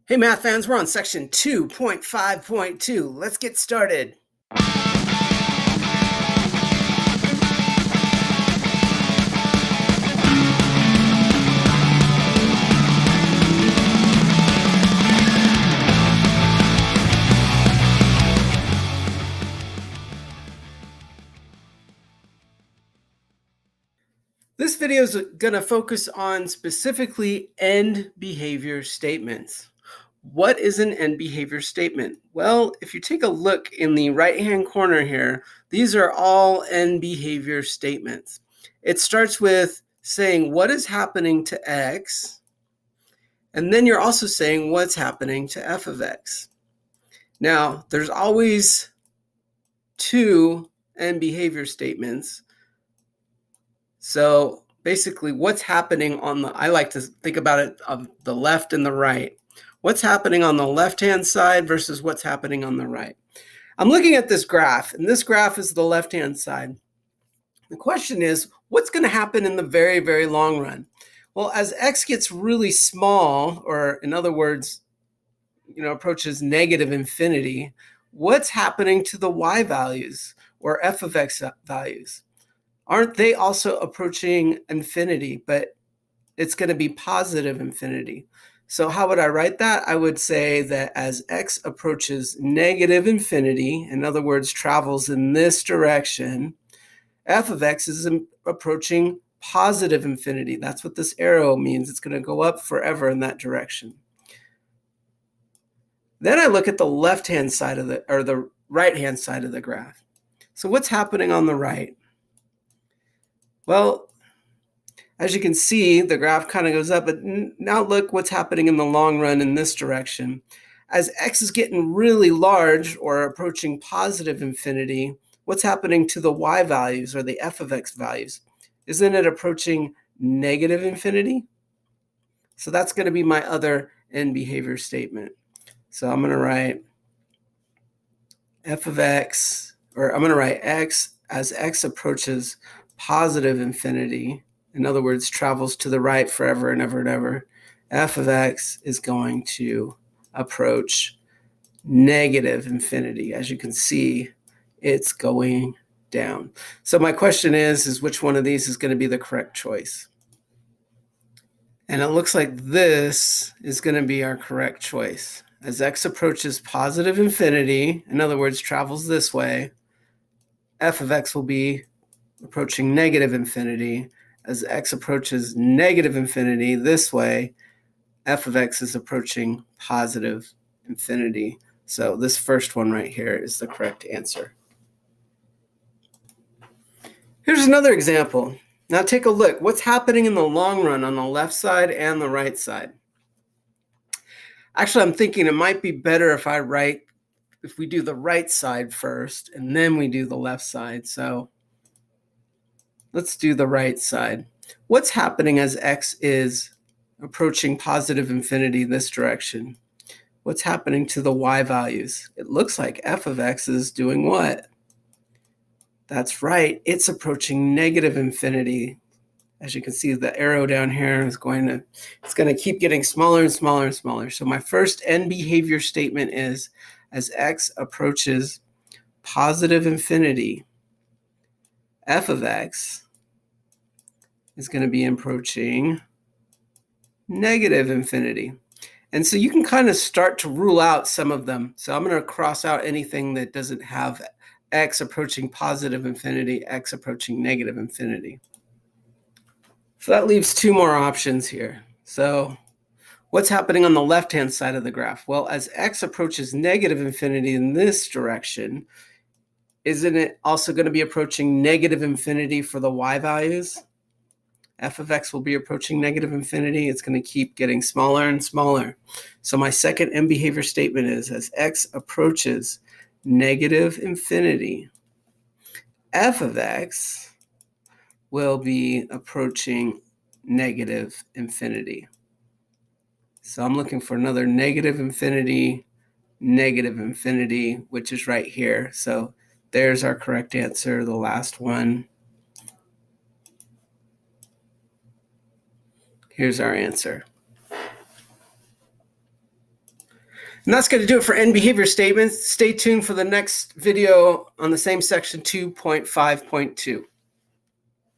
Hey math fans, we're on section 2.5.2. Let's get started. This video is going to focus on specifically end behavior statements. What is an end behavior statement? Well, if you take a look in the right-hand corner here, these are all end behavior statements. It starts with saying what is happening to x, and then you're also saying what's happening to f of x. Now, there's always two end behavior statements. So basically what's happening on I like to think about it of the left and the right. What's happening on the left-hand side versus what's happening on the right. I'm looking at this graph, and this graph is the left-hand side. The question is, what's going to happen in the very, very long run? Well, as x gets really small, or in other words, approaches negative infinity, what's happening to the y values or f of x values? Aren't they also approaching infinity, but it's going to be positive infinity? So how would I write that? I would say that as x approaches negative infinity, in other words, travels in this direction, f of x is approaching positive infinity. That's what this arrow means. It's going to go up forever in that direction. Then I look at the left-hand side of the right-hand side of the graph. So what's happening on the right? Well, as you can see, the graph kind of goes up, but now look what's happening in the long run in this direction. As x is getting really large or approaching positive infinity, what's happening to the y values or the f of x values? Isn't it approaching negative infinity? So that's going to be my other end behavior statement. So I'm going to write f of x, or I'm going to write x as x approaches positive infinity. In other words, travels to the right forever and ever and ever, f of x is going to approach negative infinity. As you can see, it's going down. So my question is which one of these is going to be the correct choice? And it looks like this is going to be our correct choice. As x approaches positive infinity, in other words, travels this way, f of x will be approaching negative infinity. As x approaches negative infinity this way, f of x is approaching positive infinity. So this first one right here is the correct answer. Here's another example. Now take a look. What's happening in the long run on the left side and the right side? Actually, I'm thinking it might be better if we do the right side first and then we do the left side. So let's do the right side. What's happening as x is approaching positive infinity this direction? What's happening to the y values? It looks like f of x is doing what? That's right, it's approaching negative infinity. As you can see, the arrow down here is going to keep getting smaller and smaller and smaller. So my first end behavior statement is as x approaches positive infinity, f of x is going to be approaching negative infinity. And so you can kind of start to rule out some of them. So I'm going to cross out anything that doesn't have x approaching positive infinity, x approaching negative infinity. So that leaves two more options here. So what's happening on the left-hand side of the graph? Well, as x approaches negative infinity in this direction, isn't it also going to be approaching negative infinity for the y values? F of x will be approaching negative infinity. It's going to keep getting smaller and smaller. So my second end behavior statement is as x approaches negative infinity, f of x will be approaching negative infinity. So I'm looking for another negative infinity, which is right here. So there's our correct answer, the last one. Here's our answer. And that's going to do it for end behavior statements. Stay tuned for the next video on the same section 2.5.2.